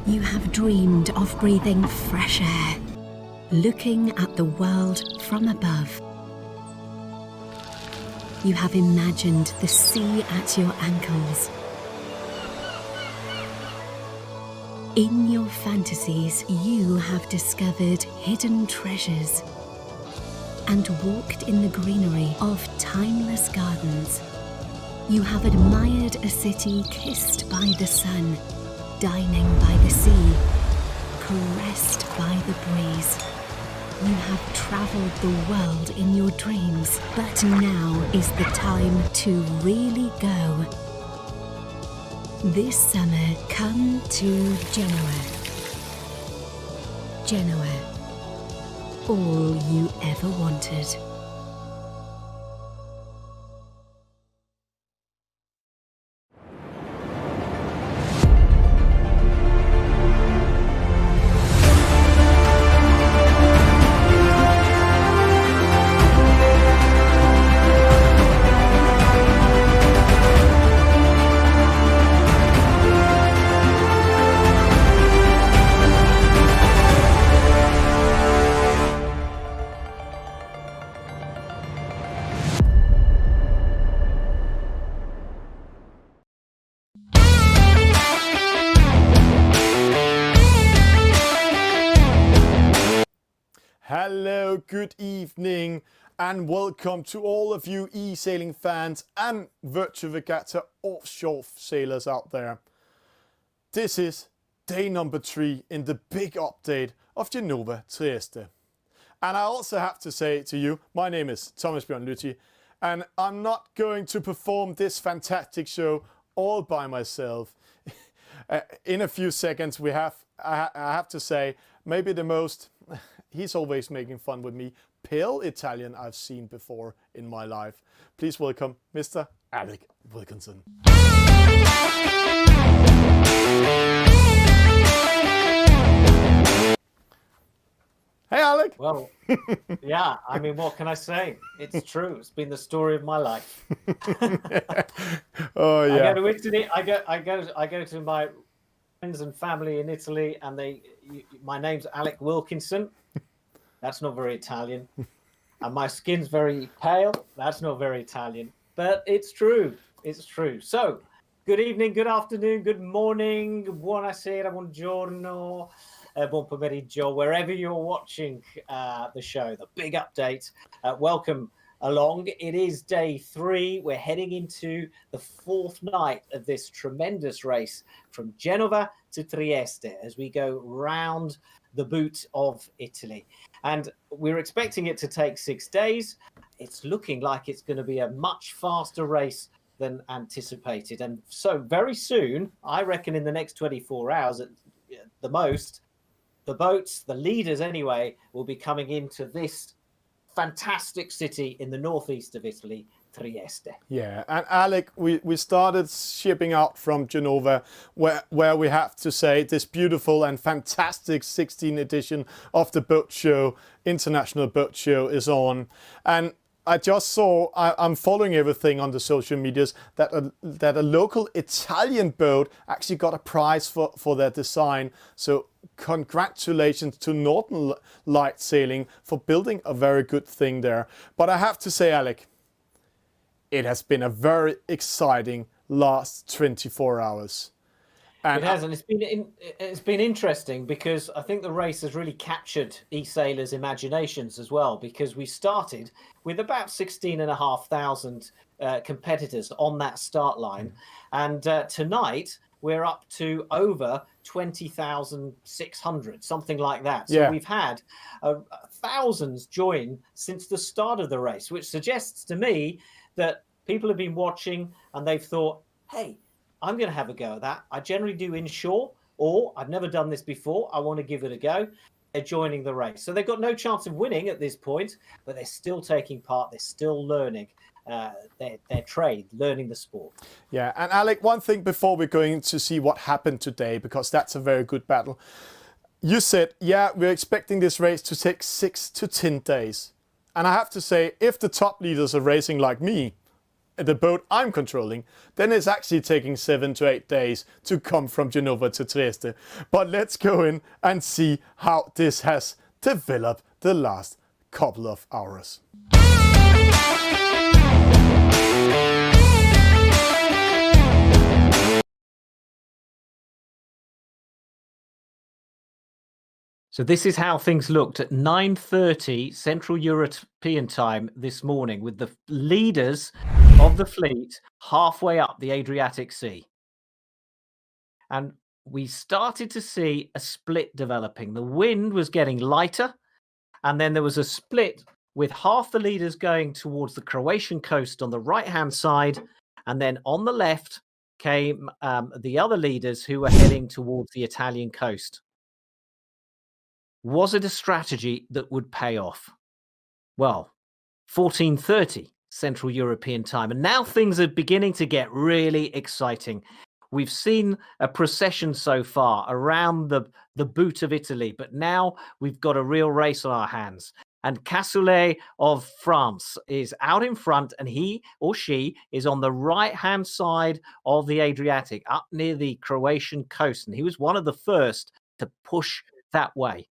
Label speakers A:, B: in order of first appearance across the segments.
A: You have dreamed of breathing fresh air, looking at the world from above. You have imagined the sea at your ankles. In your fantasies, you have discovered hidden treasures and walked in the greenery of timeless gardens. You have admired a city kissed by the sun, dining by the sea, caressed by the breeze. You have travelled the world in your dreams, but now is the time to really go. This summer, come to Genoa. Genoa. All you ever wanted.
B: Hello, good evening, and welcome to all of you e-sailing fans and virtual regatta offshore sailors out there. This is day number 3 in the big update of Genova, Trieste. And I also have to say to you, my name is Bjørn-Lüthi, and I'm not going to perform this fantastic show all by myself. In a few seconds, I have to say, maybe the most, he's always making fun with me, pale Italian I've seen before in my life. Please welcome Mr. Alec Wilkinson. Hey Alec!
C: Well, yeah, I mean, what can I say? It's true. It's been the story of my life.
B: Oh yeah.
C: I go to Italy. I go to my friends and family in Italy, and my name's Alec Wilkinson. That's not very Italian. And my skin's very pale. That's not very Italian. But it's true. It's true. So, good evening, good afternoon, good morning, buonasera, buongiorno, buon pomeriggio, wherever you're watching the show, the big update. Welcome along. It is day 3. We're heading into the 4th night of this tremendous race from Genova to Trieste as we go round the boot of Italy. And we're expecting it to take 6 days. It's looking like it's going to be a much faster race than anticipated. And so very soon, I reckon in the next 24 hours at the most, the boats, the leaders anyway, will be coming into this fantastic city in the northeast of Italy, Trieste.
B: Yeah, and Alec, we started shipping out from Genova, where we have to say this beautiful and fantastic 16th edition of the boat show, International Boat Show, is on. And I just saw, I'm following everything on the social medias, that a local Italian boat actually got a prize for their design. So congratulations to Northern Light Sailing for building a very good thing there. But I have to say, Alec, it has been a very exciting last 24 hours. And
C: it has, and it's been interesting because I think the race has really captured e-sailors' imaginations as well, because we started with about 16,500 competitors on that start line, and tonight we're up to over 20,600, something like that. So
B: yeah.
C: We've had thousands join since the start of the race, which suggests to me that people have been watching and they've thought, hey, I'm going to have a go at that. I generally do inshore, or I've never done this before. I want to give it a go. They're joining the race. So they've got no chance of winning at this point, but they're still taking part. They're still learning their trade, learning the sport.
B: Yeah, and Alec, one thing before we're going to see what happened today, because that's a very good battle. You said, yeah, we're expecting this race to take 6 to 10 days. And I have to say, if the top leaders are racing like me, the boat I'm controlling, then it's actually taking 7 to 8 days to come from Genova to Trieste. But let's go in and see how this has developed the last couple of hours.
C: So this is how things looked at 9:30 Central European time this morning, with the leaders of the fleet halfway up the Adriatic Sea. And we started to see a split developing. The wind was getting lighter, and then there was a split with half the leaders going towards the Croatian coast on the right-hand side, and then on the left came the other leaders who were heading towards the Italian coast. Was it a strategy that would pay off? Well, 14:30 Central European time, and now things are beginning to get really exciting. We've seen a procession so far around the boot of Italy, but now we've got a real race on our hands. And Cassoulet of France is out in front, and he or she is on the right-hand side of the Adriatic, up near the Croatian coast, and he was one of the first to push that way.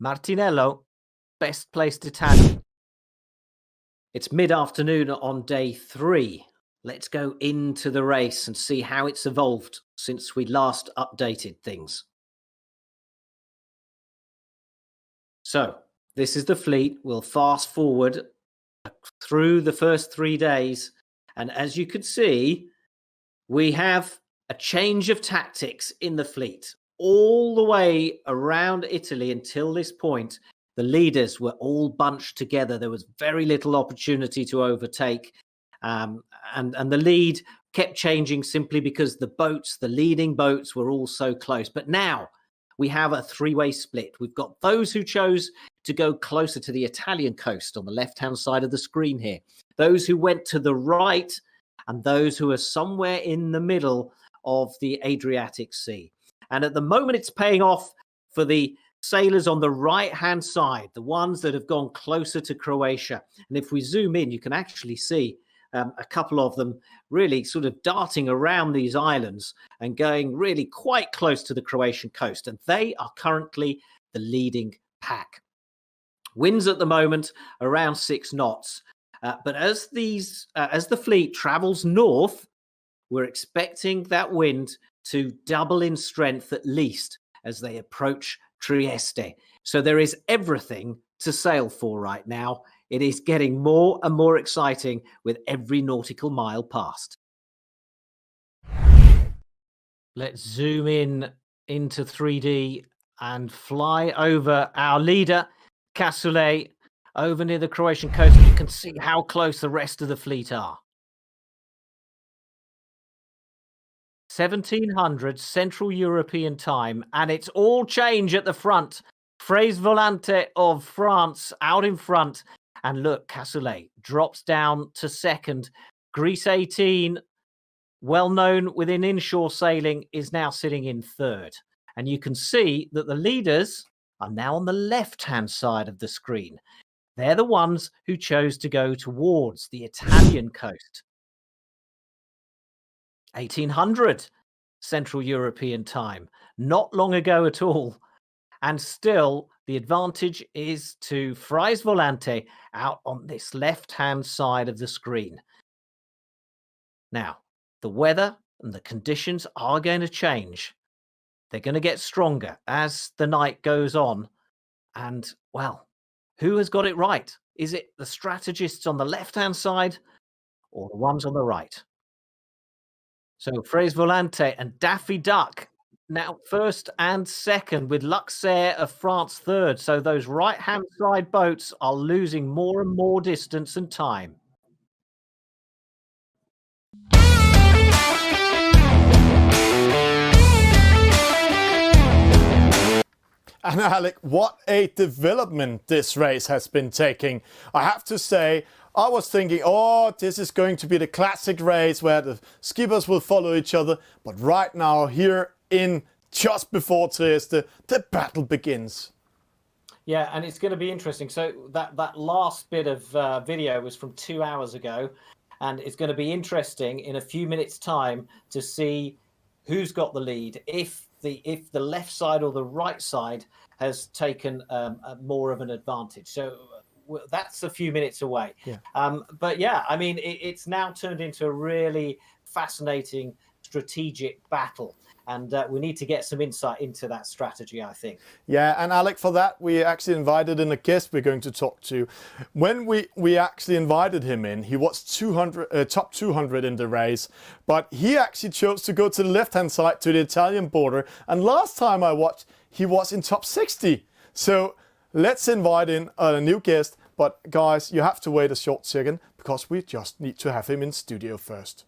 C: Martinello, best placed Italian. It's mid-afternoon on day 3. Let's go into the race and see how it's evolved since we last updated things. So, this is the fleet. We'll fast forward through the first 3 days. And as you can see, we have a change of tactics in the fleet. All the way around Italy until this point, the leaders were all bunched together. There was very little opportunity to overtake. And the lead kept changing simply because the leading boats were all so close. But now we have a 3-way split. We've got those who chose to go closer to the Italian coast on the left-hand side of the screen here, those who went to the right, and those who are somewhere in the middle of the Adriatic Sea. And at the moment, it's paying off for the sailors on the right-hand side, the ones that have gone closer to Croatia. And if we zoom in, you can actually see a couple of them really sort of darting around these islands and going really quite close to the Croatian coast. And they are currently the leading pack. Winds at the moment around 6 knots. But as the fleet travels north, we're expecting that wind to double in strength at least as they approach Trieste. So there is everything to sail for right now. It is getting more and more exciting with every nautical mile passed. Let's zoom in into 3D and fly over our leader, Cassoulet, over near the Croatian coast. You can see how close the rest of the fleet are. 1700 Central European time, and it's all change at the front. Fraise Volante of France out in front. And look, Cassoulet drops down to second. Greece 18, well known within inshore sailing, is now sitting in third. And you can see that the leaders are now on the left-hand side of the screen. They're the ones who chose to go towards the Italian coast. 1800 Central European time, not long ago at all. And still, the advantage is to Fraise Volante out on this left-hand side of the screen. Now, the weather and the conditions are going to change. They're going to get stronger as the night goes on. And, well, who has got it right? Is it the strategists on the left-hand side or the ones on the right? So Fraise Volante and Daffy Duck now first and second, with Luxair of France third. So those right-hand side boats are losing more and more distance and time.
B: And Alec, what a development this race has been taking. I have to say, I was thinking, oh, this is going to be the classic race where the skippers will follow each other. But right now, here in just before Trieste, the battle begins.
C: Yeah, and it's going to be interesting. So that last bit of video was from 2 hours ago, and it's going to be interesting in a few minutes' time to see who's got the lead. If the left side or the right side has taken more of an advantage. So that's a few minutes away.
B: Yeah.
C: But yeah, I mean, it's now turned into a really fascinating strategic battle. And we need to get some insight into that strategy, I think.
B: Yeah, and Alec, for that, we actually invited in a guest we're going to talk to. When we actually invited him in, he was top 200 in the race, but he actually chose to go to the left-hand side to the Italian border. And last time I watched, he was in top 60. So let's invite in a new guest. But guys, you have to wait a short second because we just need to have him in studio first.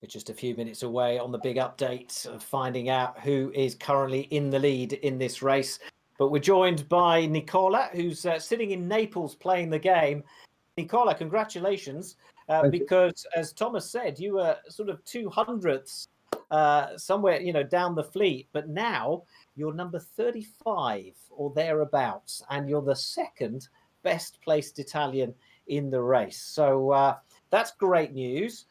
C: Just a few minutes away on the big update of finding out who is currently in the lead in this race. But we're joined by Nicola, who's sitting in Naples playing the game. Nicola, congratulations, because as Thomas said, you were sort of 200ths somewhere, down the fleet. But now you're number 35 or thereabouts, and you're the second best placed Italian in the race. So that's great news.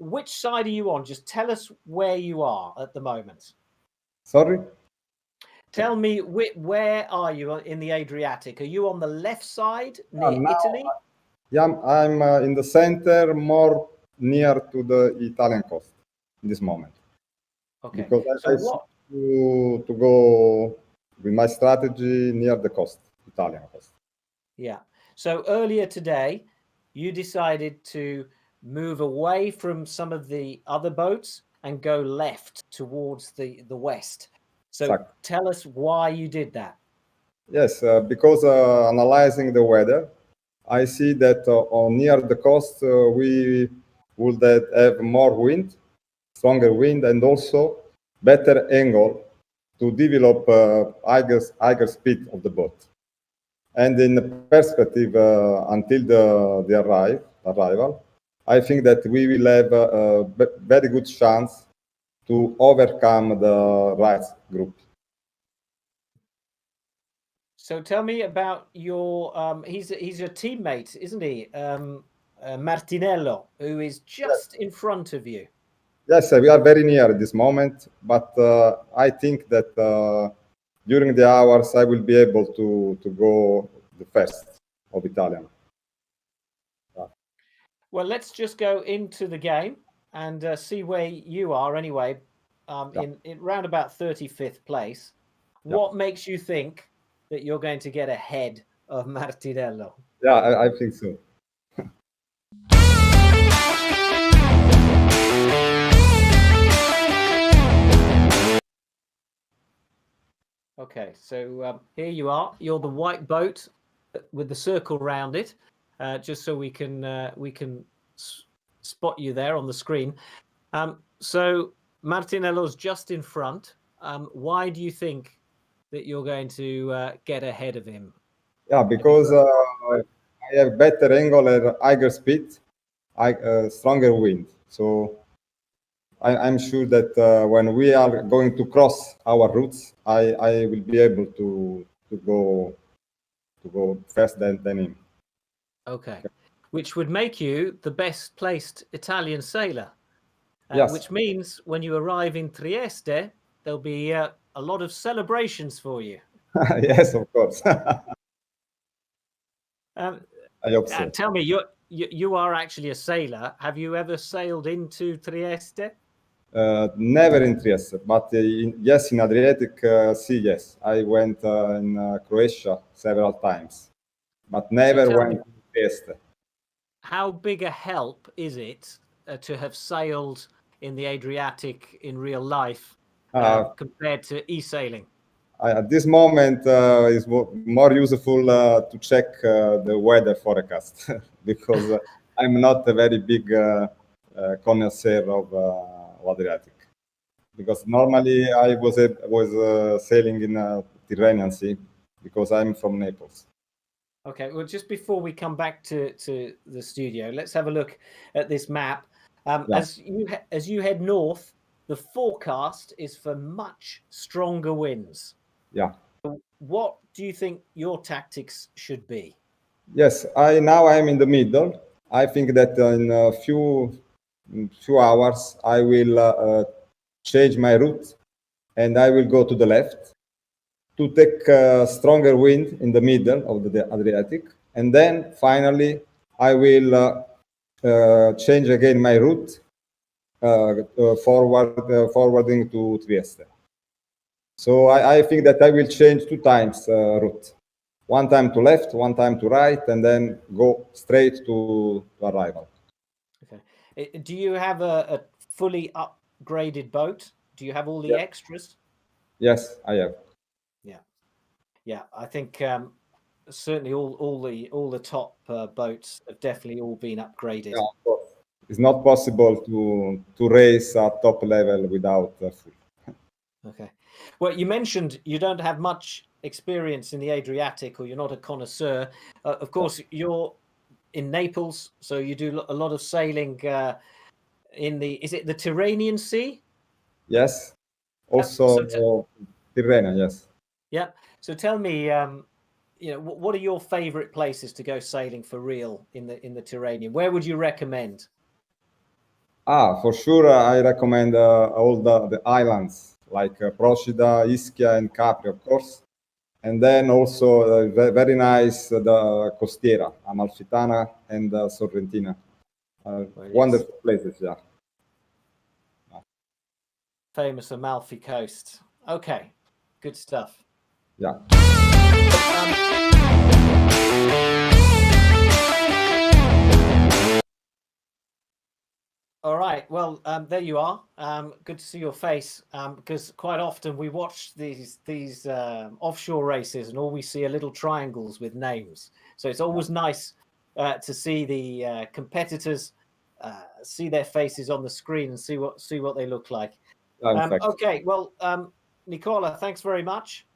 C: Which side are you on? Just tell us where you are at the moment.
D: Sorry?
C: Tell me, where are you in the Adriatic? Are you on the left side near Italy?
D: Yeah, I'm in the center, more near to the Italian coast in this moment.
C: Okay.
D: Because I to go with my strategy near the coast, Italian coast.
C: Yeah. So earlier today, you decided to move away from some of the other boats and go left towards the west. So
D: Exactly.
C: Tell us why you did that.
D: Yes, because analyzing the weather, I see that on near the coast we would have more wind, stronger wind, and also better angle to develop higher speed of the boat. And in the perspective until the arrival, I think that we will have a very good chance to overcome the right group.
C: So tell me about your he's your teammate, isn't he? Martinello, who is just in front of you.
D: Yes, we are very near at this moment, but I think that during the hours I will be able to go the first of Italian.
C: Well, let's just go into the game and see where you are anyway, in round about 35th place.
D: Yeah.
C: What makes you think that you're going to get ahead of Martinello?
D: Yeah, I think so.
C: Okay, so here you are. You're the white boat with the circle around it, just so we can spot you there on the screen. So Martinello's just in front. Why do you think that you're going to get ahead of him?
D: Yeah, because I have better angle and higher speed, stronger wind. So I'm sure that when we are going to cross our routes, I will be able to go faster than him.
C: Okay, which would make you the best placed Italian sailor.
D: Yes.
C: Which means when you arrive in Trieste, there'll be a lot of celebrations for you.
D: Yes, of course.
C: Um,
D: I hope so.
C: Tell me, you are actually a sailor. Have you ever sailed into Trieste?
D: Never in Trieste, but yes, in Adriatic Sea, yes. I went in Croatia several times, but never
C: tell
D: went
C: me-
D: to Trieste.
C: How big a help is it to have sailed in the Adriatic in real life compared to e-sailing?
D: At this moment, it's more useful to check the weather forecast because I'm not a very big connoisseur of Adriatic. Because normally I was sailing in Tyrrhenian Sea because I'm from Naples.
C: Okay, well, just before we come back to the studio, let's have a look at this map. As you head north, the forecast is for much stronger winds.
D: Yeah.
C: What do you think your tactics should be?
D: Yes, now I'm in the middle. I think that in a few hours I will change my route and I will go to the left to take stronger wind in the middle of the Adriatic, and then finally I will change again my route forwarding to Trieste. So I think that I will change 2 times route. 1 time to left, 1 time to right, and then go straight to arrival.
C: Okay. Do you have a fully upgraded boat? Do you have all the extras?
D: Yes, I have.
C: Yeah. I think certainly all the top boats have definitely all been upgraded.
D: Yeah, of course. It's not possible to race at top level without full.
C: Okay. Well, you mentioned you don't have much experience in the Adriatic, or you're not a connoisseur. Of course, you're in Naples, so you do a lot of sailing is it the Tyrrhenian Sea?
D: Yes. Also, Tyrrhenian, yes.
C: Yeah. So tell me, what are your favorite places to go sailing for real in the Tyrrhenian? Where would you recommend?
D: For sure, I recommend all the islands like Procida, Ischia, and Capri, of course. And then also very nice the Costiera, Amalfitana and Sorrentina. Wonderful places, yeah.
C: Famous Amalfi Coast. Okay, good stuff.
D: Yeah.
C: All right. Well, there you are. Good to see your face. Because quite often we watch these offshore races, and all we see are little triangles with names. So it's always nice to see the competitors, see their faces on the screen, and see what they look like. Okay. Well, Nicola, thanks very much.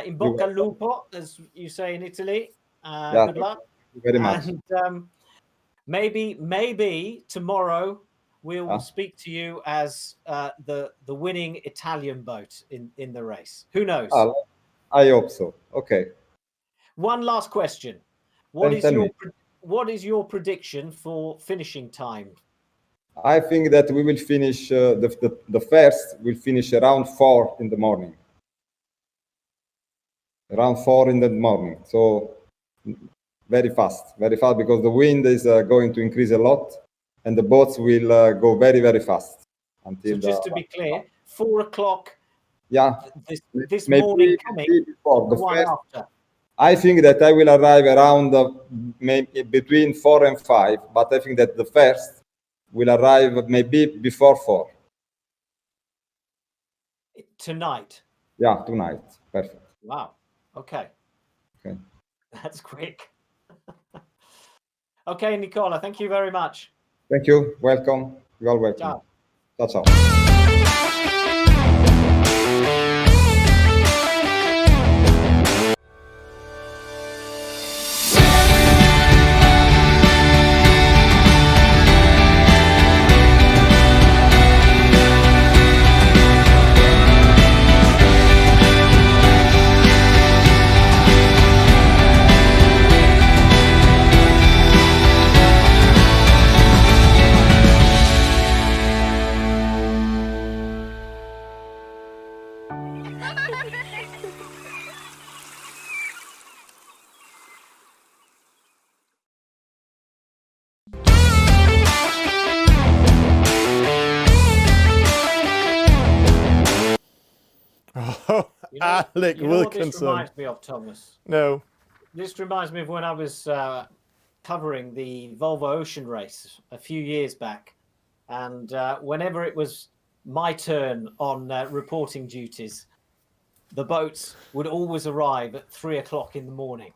C: In bocca al lupo, as you say in Italy. Good luck.
D: Thank you very much.
C: And maybe tomorrow we'll speak to you as the winning Italian boat in the race. Who knows?
D: I hope so. Okay.
C: One last question. What is your prediction for finishing time?
D: I think that we will finish the first will finish around 4 in the morning. Around 4 in the morning. So very fast because the wind is going to increase a lot, and the boats will go very, very fast until.
C: So just to be clear, 4 o'clock.
D: Yeah.
C: This morning coming.
D: Before the
C: one
D: first,
C: after.
D: I think that I will arrive around maybe between 4 and 5, but I think that the first will arrive maybe before 4.
C: Tonight.
D: Yeah, tonight. Perfect.
C: Wow. Okay.
D: Okay.
C: That's quick. Okay, Nicola, thank you very much.
D: Thank you. Welcome. You are welcome.
C: Ciao.
D: Ciao, ciao.
B: Alec
C: you know what this
B: Wilkinson.
C: reminds me of, Thomas?
B: No.
C: This reminds me of when I was covering the Volvo Ocean Race a few years back. And whenever it was my turn on reporting duties, the boats would always arrive at 3 o'clock in the morning.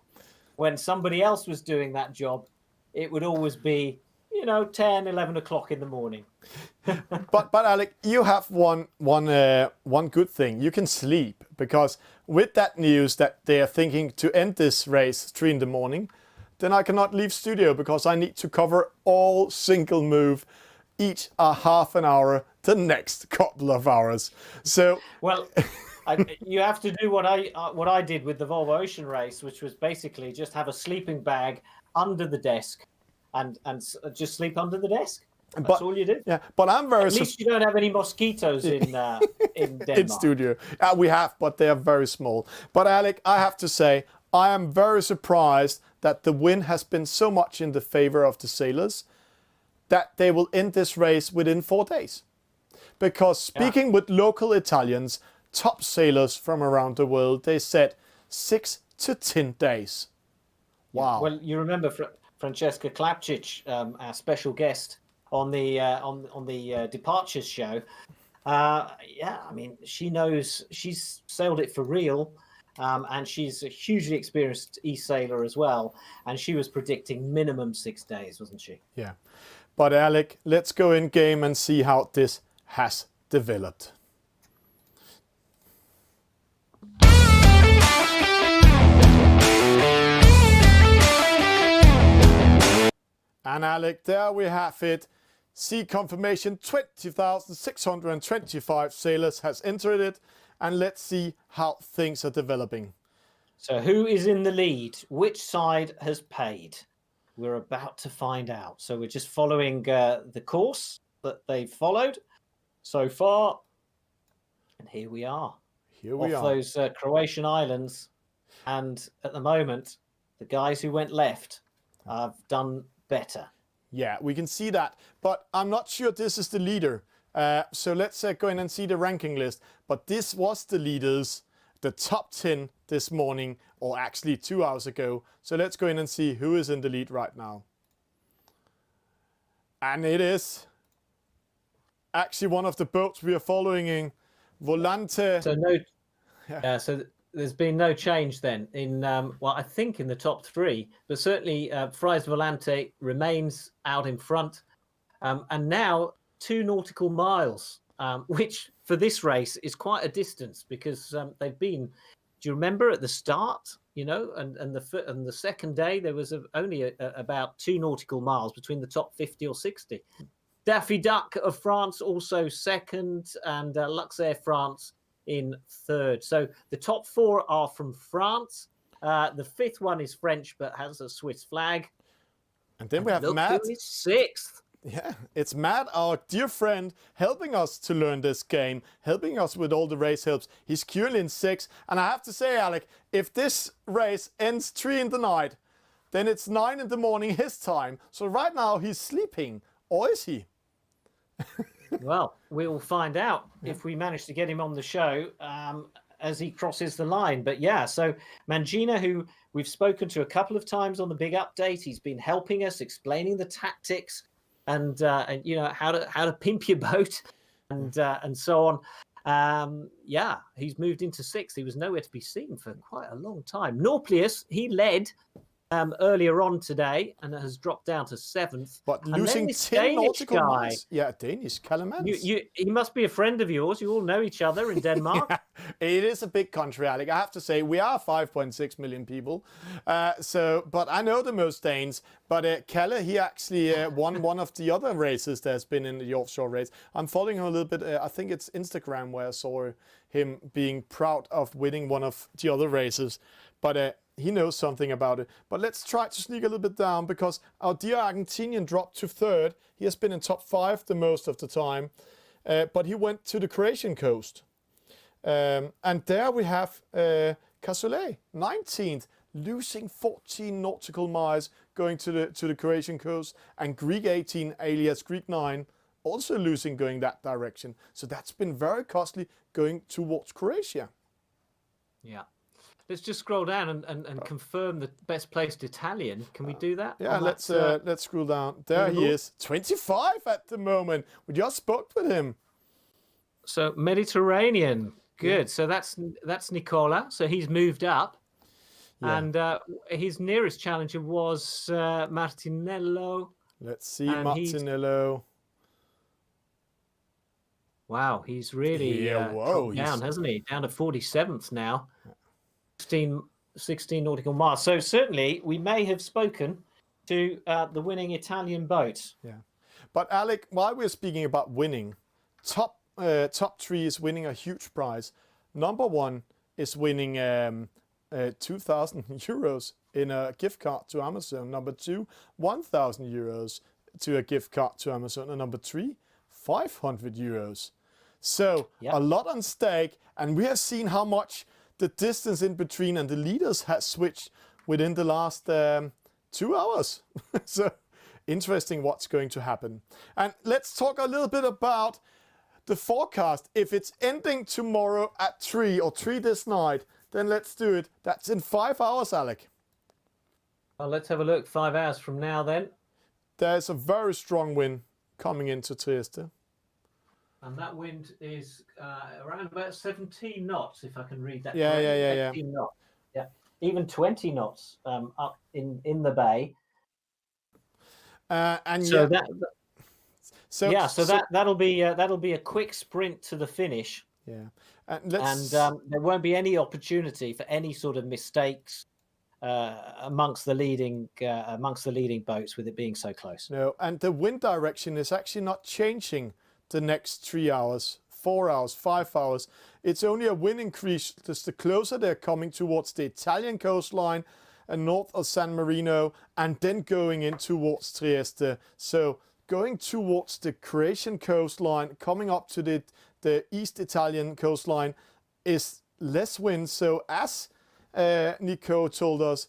C: When somebody else was doing that job, it would always be, 10, 11 o'clock in the morning.
B: But Alec, you have one good thing. You can sleep, because with that news that they are thinking to end this race 3 in the morning, then I cannot leave studio because I need to cover all single move, each a half an hour, the next couple of hours. So
C: well, you have to do what I did with the Volvo Ocean Race, which was basically just have a sleeping bag under the desk and just sleep under the desk. That's all you do.
B: Yeah, but I'm very.
C: At least you don't have any mosquitoes in Denmark.
B: In studio. We have, but they are very small. But Alec, I have to say, I am very surprised that the wind has been so much in the favor of the sailors that they will end this race within 4 days. Because speaking with local Italians, top sailors from around the world, they said 6 to 10 days. Wow.
C: Well, you remember Francesca Klapčić, our special guest on the departures show. I mean, she knows, she's sailed it for real, and she's a hugely experienced e-sailor as well. And she was predicting minimum 6 days, wasn't she?
B: Yeah. But Alec, let's go in game and see how this has developed. And Alec, there we have it. Sea confirmation, 20,625 sailors has entered it. And let's see how things are developing.
C: So who is in the lead? Which side has paid? We're about to find out. So we're just following the course that they've followed so far. And here we are.
B: Here we
C: off
B: are.
C: Those Croatian islands. And at the moment, the guys who went left have done better.
B: Yeah, we can see that. But I'm not sure this is the leader. So let's go in and see the ranking list. But this was the leaders, the top 10 this morning, or actually 2 hours ago. So let's go in and see who is in the lead right now. And it is actually one of the boats we are following in Volante.
C: So so there's been no change then in, well, I think in the top 3, but certainly Fries Volante remains out in front. And now 2 nautical miles, which for this race is quite a distance, because they've been, do you remember at the start, and the second day, there was only about 2 nautical miles between the top 50 or 60. Daffy Duck of France also second, and Luxair France in third. So the top 4 are from France. The 5th one is French, but has a Swiss flag.
B: And then we have Matt.
C: Who is 6th.
B: Yeah, it's Matt, our dear friend, helping us to learn this game, helping us with all the race helps. He's currently in 6th. And I have to say, Alec, if this race ends 3 in the night, then it's 9 in the morning his time. So right now he's sleeping. Or is he?
C: Well, we will find out if we manage to get him on the show as he crosses the line. But yeah, so Mangina, who we've spoken to a couple of times on the big update, he's been helping us, explaining the tactics and how to pimp your boat and so on. Yeah, he's moved into 6th. He was nowhere to be seen for quite a long time. Norplius, he led earlier on today and has dropped down to 7th.
B: But losing 10 nautical miles. Yeah, Danish, Calamans.
C: He must be a friend of yours. You all know each other in Denmark.
B: Yeah, it is a big country, Alec. I have to say, we are 5.6 million people. But I know the most Danes. But Kalle, he actually won one of the other races that's been in the offshore race. I'm following him a little bit. I think it's Instagram where I saw him being proud of winning one of the other races. But he knows something about it. But let's try to sneak a little bit down, because our dear Argentinian dropped to 3rd. He has been in top 5 the most of the time. But he went to the Croatian coast. And there we have Cassoulet, 19th, losing 14 nautical miles going to the Croatian coast. And Greek 18, alias Greek 9, also losing going that direction. So that's been very costly going towards Croatia.
C: Yeah. Let's just scroll down and confirm the best placed Italian. Can we do that?
B: Yeah, let's scroll down. There he is, 25 at the moment. We just spoke with him.
C: So Mediterranean, good. So that's Nicola. So he's moved up, and his nearest challenger was Martinello.
B: Let's see, Martinello.
C: Wow, he's really down, hasn't he? Down to 47th now. 16 nautical miles. So certainly we may have spoken to the winning Italian boat.
B: Yeah, but Alec, while we're speaking about winning, top 3 is winning a huge prize. Number 1 is winning 2,000 euros in a gift card to Amazon. Number 2, 1,000 euros to a gift card to Amazon. And number 3, 500 euros. So a lot on stake, and we have seen how much the distance in between and the leaders has switched within the last 2 hours. So interesting what's going to happen. And let's talk a little bit about the forecast. If it's ending tomorrow at 3 or 3 this night, then let's do it. That's in 5 hours, Alec.
C: Well, let's have a look. 5 hours from now, then.
B: There's a very strong wind coming into Trieste.
C: And that wind is around about 17 knots, if I can read that.
B: Yeah.
C: 17 knots. Yeah, even 20 knots up in the bay. That'll be a quick sprint to the finish.
B: Yeah,
C: and there won't be any opportunity for any sort of mistakes amongst the leading boats, with it being so close.
B: No, and the wind direction is actually not changing the next 3 hours, 4 hours, 5 hours. It's only a wind increase just the closer they're coming towards the Italian coastline and north of San Marino, and then going in towards Trieste. So going towards the Croatian coastline, coming up to the East Italian coastline is less wind. So as Nico told us,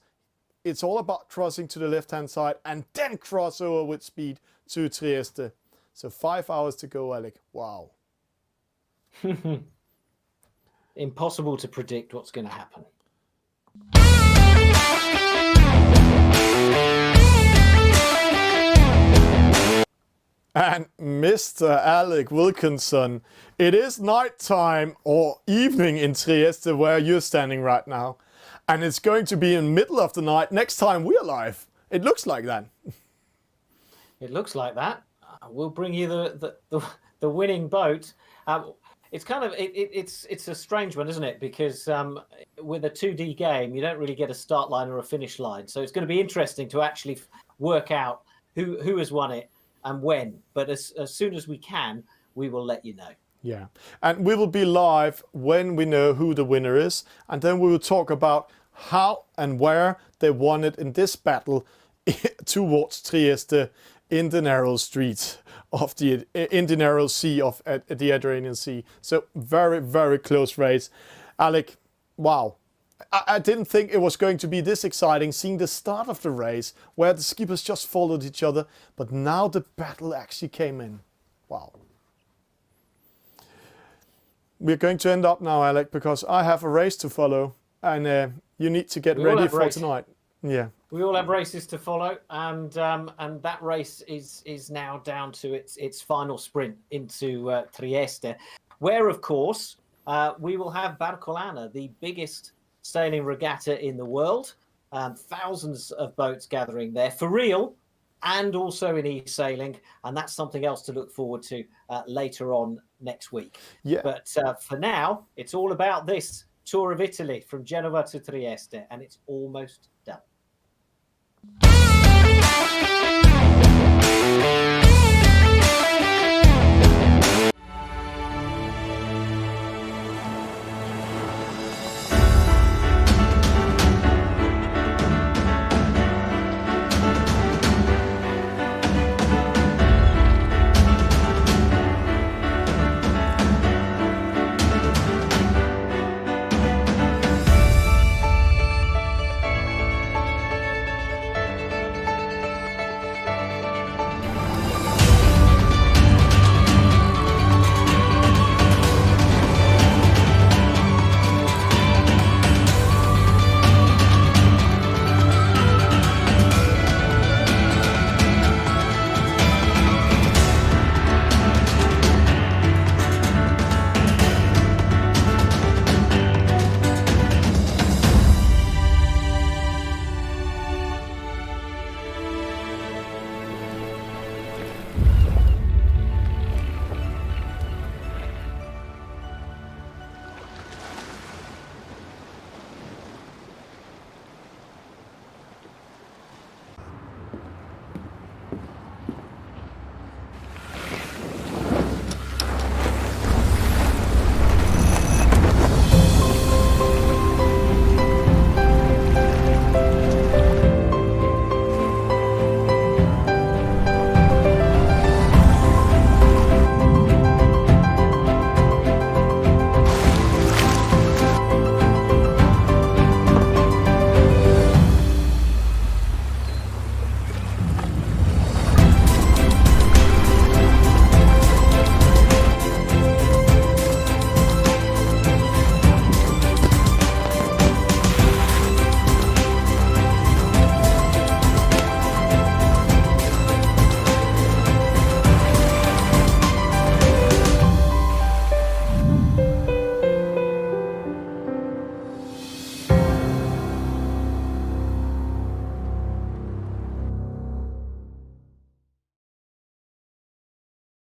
B: it's all about crossing to the left-hand side and then cross over with speed to Trieste. So 5 hours to go, Alec. Wow.
C: Impossible to predict what's going to happen.
B: And Mr. Alec Wilkinson, it is nighttime or evening in Trieste where you're standing right now. And it's going to be in the middle of the night next time we're live. It looks like that.
C: It looks like that. We'll bring you the winning boat. It's kind of it's a strange one, isn't it? Because with a 2D game, you don't really get a start line or a finish line. So it's going to be interesting to actually work out who has won it and when. But as soon as we can, we will let you know.
B: Yeah, and we will be live when we know who the winner is, and then we will talk about how and where they won it in this battle towards Trieste in the narrow streets of the narrow sea of the Adriatic Sea. So very, very close race. Alec, wow. I didn't think it was going to be this exciting, seeing the start of the race where the skippers just followed each other, but now the battle actually came in. Wow. We're going to end up now, Alec, because I have a race to follow, and you need to get ready for tonight. Yeah.
C: We all have races to follow, and that race is now down to its final sprint into Trieste, where, of course, we will have Barcolana, the biggest sailing regatta in the world. Thousands of boats gathering there for real, and also in e-sailing, and that's something else to look forward to later on next week.
B: Yeah.
C: But for now, it's all about this tour of Italy from Genova to Trieste, and it's almost done.